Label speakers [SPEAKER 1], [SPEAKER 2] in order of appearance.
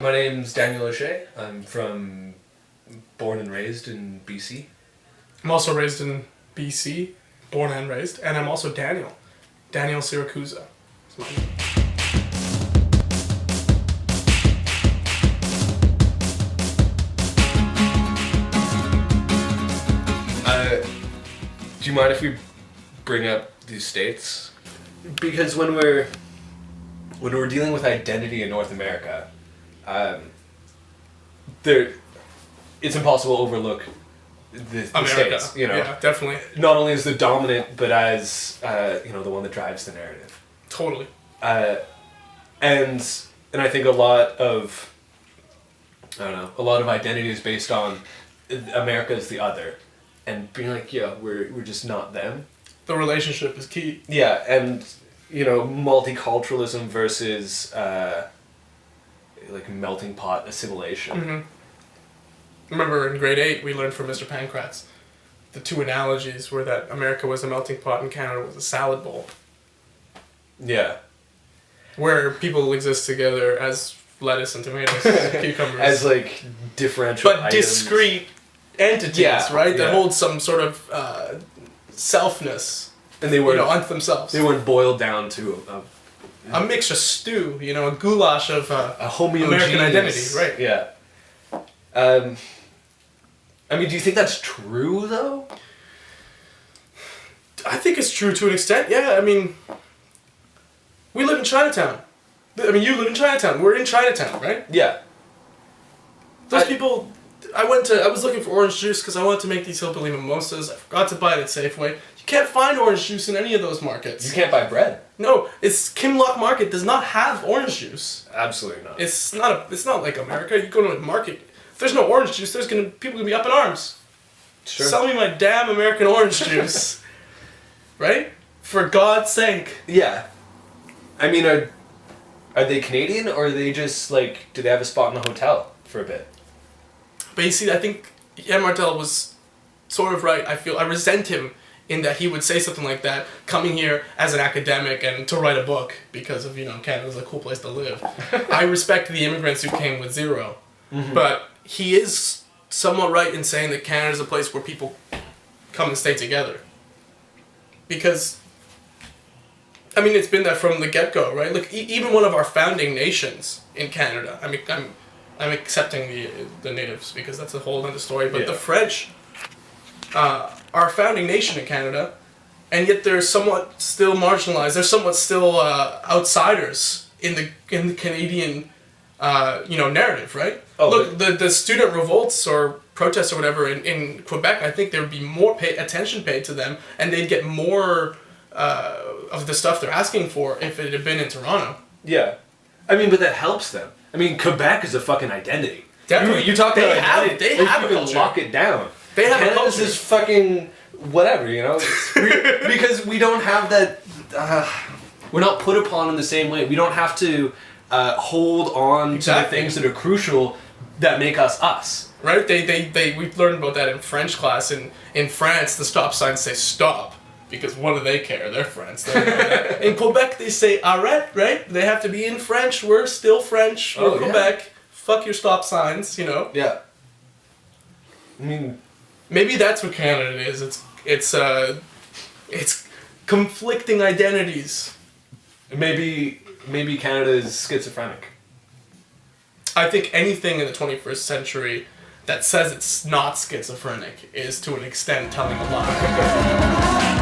[SPEAKER 1] My name's Daniel O'Shea. I'm born and raised in BC.
[SPEAKER 2] I'm also raised in BC, born and raised, and I'm also Daniels Siracusa. That's my name.
[SPEAKER 1] Do you mind if we bring up these states? Because when we're dealing with identity in North America, it's impossible to overlook the
[SPEAKER 2] America.
[SPEAKER 1] states. You know,
[SPEAKER 2] Yeah, definitely.
[SPEAKER 1] Not only as the dominant, but as the one that drives the narrative.
[SPEAKER 2] Totally.
[SPEAKER 1] And I think a lot of identity is based on America as the other, and being like, yeah, we're just not them.
[SPEAKER 2] The relationship is key.
[SPEAKER 1] Yeah, and multiculturalism versus like melting pot assimilation.
[SPEAKER 2] Mm-hmm. Remember in grade 8 we learned from Mr. Pankratz the two analogies were that America was a melting pot and Canada was a salad bowl.
[SPEAKER 1] Yeah.
[SPEAKER 2] Where people exist together as lettuce and tomatoes and cucumbers.
[SPEAKER 1] As like differential
[SPEAKER 2] but
[SPEAKER 1] items.
[SPEAKER 2] Discrete entities, right? That hold some sort of selfness.
[SPEAKER 1] And they were
[SPEAKER 2] unto themselves.
[SPEAKER 1] They weren't boiled down to
[SPEAKER 2] a mixed stew, a goulash of
[SPEAKER 1] a homogeneous
[SPEAKER 2] American identity, right?
[SPEAKER 1] Yeah. Do you think that's true though?
[SPEAKER 2] I think it's true to an extent. Yeah, we live in Chinatown. You live in Chinatown. We're in Chinatown, right?
[SPEAKER 1] Yeah.
[SPEAKER 2] Those people. I was looking for orange juice because I wanted to make these hillbilly mimosas. I forgot to buy it at Safeway. You can't find orange juice in any of those markets.
[SPEAKER 1] You can't buy bread.
[SPEAKER 2] No, Kimlock Market does not have orange juice.
[SPEAKER 1] Absolutely not.
[SPEAKER 2] It's not like America. You go to a market. If there's no orange juice, people gonna be up in arms.
[SPEAKER 1] Sure.
[SPEAKER 2] Sell me my damn American orange juice. Right? For God's sake.
[SPEAKER 1] Yeah. Are they Canadian or are they just do they have a spot in the hotel for a bit?
[SPEAKER 2] But you see, I think Yann Martel was sort of right. I resent him in that he would say something like that, coming here as an academic and to write a book because of, Canada's a cool place to live. I respect the immigrants who came with zero. Mm-hmm. But he is somewhat right in saying that Canada's a place where people come and stay together. Because, it's been that from the get-go, right? Look, even one of our founding nations in Canada, I'm accepting the natives because that's a whole other story, but the French are a founding nation in Canada, and yet they're somewhat still marginalized. They're somewhat still outsiders in the Canadian narrative, right? Oh, look, the student revolts or protests or whatever in Quebec, I think there would be more attention paid to them, and they'd get more of the stuff they're asking for if it had been in Toronto.
[SPEAKER 1] Yeah, but that helps them. Quebec is a fucking identity.
[SPEAKER 2] Definitely.
[SPEAKER 1] You talk about identity.
[SPEAKER 2] They have a
[SPEAKER 1] can
[SPEAKER 2] culture.
[SPEAKER 1] lock it down.
[SPEAKER 2] They have
[SPEAKER 1] Canada's
[SPEAKER 2] a culture.
[SPEAKER 1] This fucking whatever, because we don't have that. We're not put upon in the same way. We don't have to hold on to the things that are crucial that make us us.
[SPEAKER 2] Right? We learned about that in French class. In France, the stop signs say stop. Because what do they care? They're French. In Quebec, they say arrête, right? They have to be in French. We're still French. We're Quebec. Yeah. Fuck your stop signs,
[SPEAKER 1] Yeah.
[SPEAKER 2] Maybe that's what Canada is. It's conflicting identities.
[SPEAKER 1] Maybe Canada is schizophrenic.
[SPEAKER 2] I think anything in the 21st century that says it's not schizophrenic is to an extent telling a lie.